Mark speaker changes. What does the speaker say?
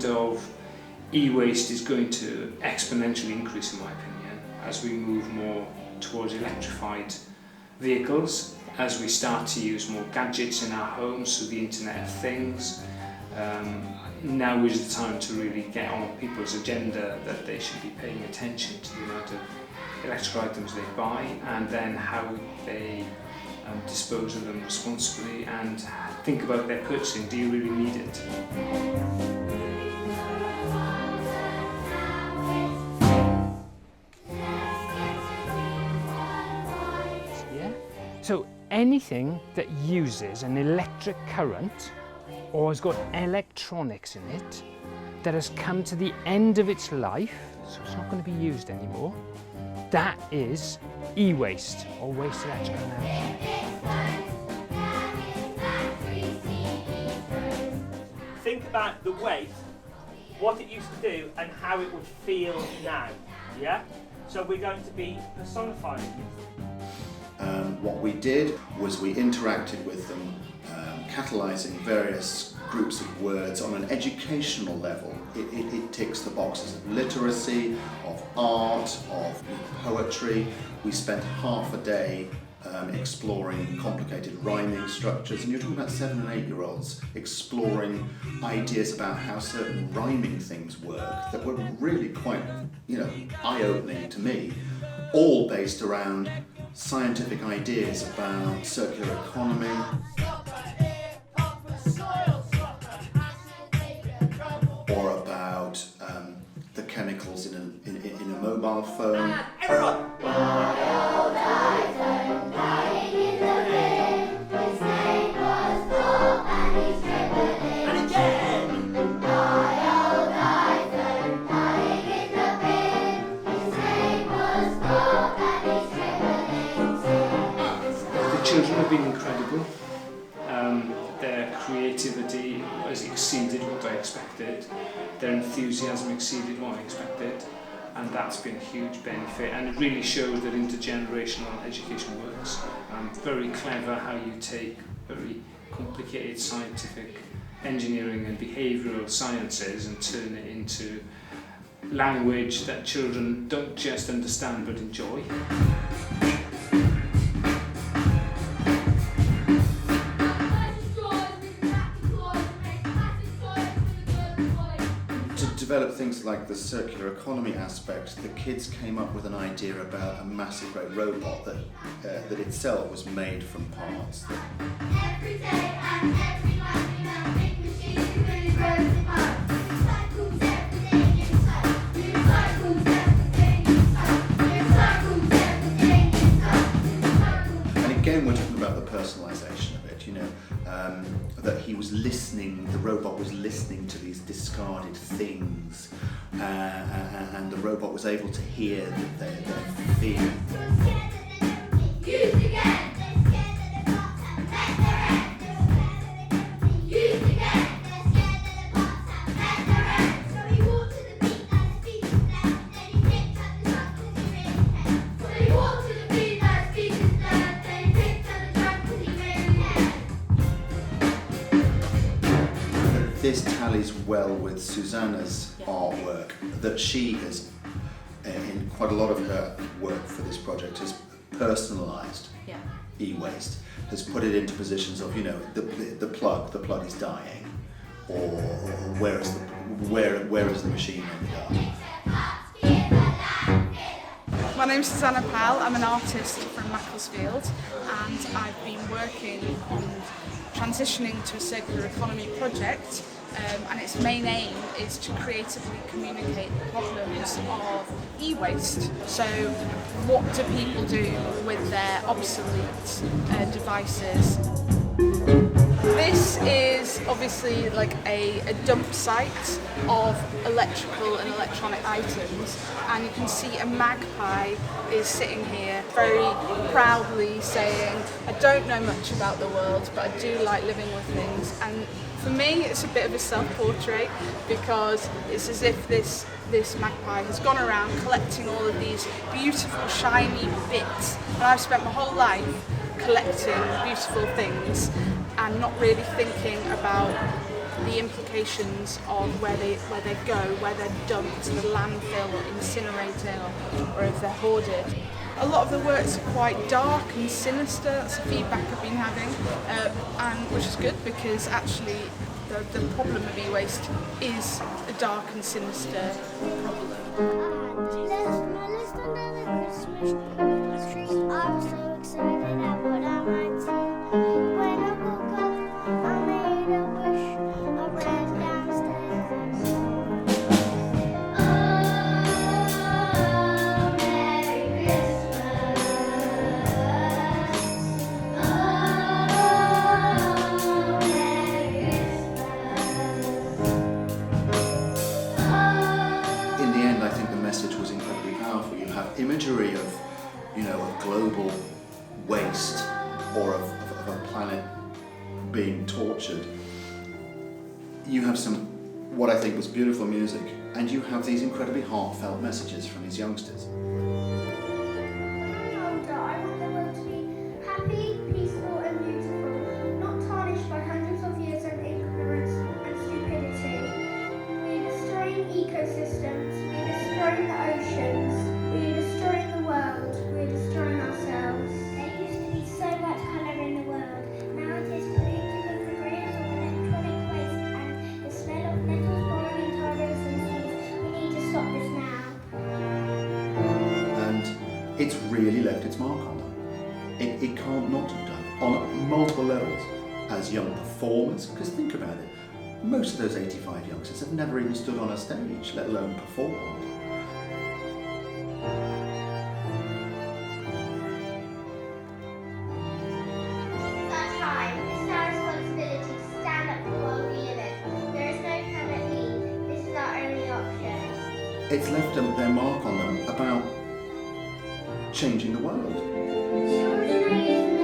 Speaker 1: amount of e-waste is going to exponentially increase, in my opinion, as we move more towards electrified vehicles, as we start to use more gadgets in our homes, so the Internet of Things. Now is the time to really get on people's agenda that they should be paying attention to the amount of electrical items they buy, and then how they dispose of them responsibly, and think about their purchasing. Do you really need it?
Speaker 2: So anything that uses an electric current or has got electronics in it that has come to the end of its life, so it's not going to be used anymore, that is e-waste, or waste electrical energy.
Speaker 3: Think about the waste, what it used to do and how it would feel now, yeah? So we're going to be personifying it.
Speaker 4: What we did was we interacted with them, catalysing various groups of words on an educational level. It ticks the boxes of literacy, of art, of poetry. We spent half a day exploring complicated rhyming structures, and you're talking about 7 and 8-year-olds exploring ideas about how certain rhyming things work that were really quite, eye-opening to me, all based around scientific ideas about circular economy, or about the chemicals in a mobile phone.
Speaker 3: Everyone! And again!
Speaker 1: Children have been incredible. Their creativity has exceeded what I expected. Their enthusiasm exceeded what I expected, and that's been a huge benefit. And it really shows that intergenerational education works. Very clever how you take very complicated scientific engineering and behavioural sciences and turn it into language that children don't just understand but enjoy.
Speaker 4: Develop things like the circular economy aspect. The kids came up with an idea about a massive great robot that itself was made from parts.
Speaker 5: Every day and every night, big machines really grows apart. Recycles everything inside. Recycles everything inside. Recycles everything inside.
Speaker 4: And again, we're talking about the personalisation of it. That he was listening. The robot was listening to these discarded things, and the robot was able to hear their fear.
Speaker 5: Used again.
Speaker 4: This tallies well with Susanna's artwork, that she has, in quite a lot of her work for this project, has personalised e-waste, has put it into positions of, the plug is dying, or where is the machine ended up.
Speaker 6: My name's Susanna Powell. I'm an artist from Macclesfield, and I've been working on transitioning to a circular economy project, and its main aim is to creatively communicate the problems of e-waste. So what do people do with their obsolete devices? This is obviously like a dump site of electrical and electronic items, and you can see a magpie is sitting here very proudly saying, I don't know much about the world, but I do like living with things. And for me it's a bit of a self-portrait, because it's as if this magpie has gone around collecting all of these beautiful shiny bits, and I've spent my whole life collecting beautiful things and not really thinking about the implications of where they go, where they're dumped to the landfill or incinerator, or if they're hoarded. A lot of the works are quite dark and sinister. That's the feedback I've been having, and which is good because actually the problem of e-waste is a dark and sinister problem.
Speaker 5: I'm so excited at what I might see. When I woke up, I made a wish. I ran downstairs and saw. Oh, Merry Christmas. Oh, Merry Christmas.
Speaker 4: In the end, I think the message was incredibly powerful. You have imagery of, of global waste or of a planet being tortured. You have some, what I think was beautiful music, and you have these incredibly heartfelt messages from these youngsters.
Speaker 5: I want the world to be happy, peaceful and beautiful, not tarnished by hundreds of years of ignorance and stupidity. We're destroying ecosystems, we're destroying the oceans, we're destroying the world, we're destroying ourselves. There used to be so much colour in the world. Now it is polluted with the rays of electronic waste and the smell of metals boring into our rivers and seas. We need to stop this now.
Speaker 4: And it's really left its mark on them. It can't not have done, on multiple levels. As young performers, because think about it, most of those 85 youngsters have never even stood on a stage, let alone performed.
Speaker 5: It's our time. It's our responsibility to stand up for the world we live in. There is no planet B. This is our only option.
Speaker 4: It's left their mark on them about changing the world.
Speaker 5: Children are using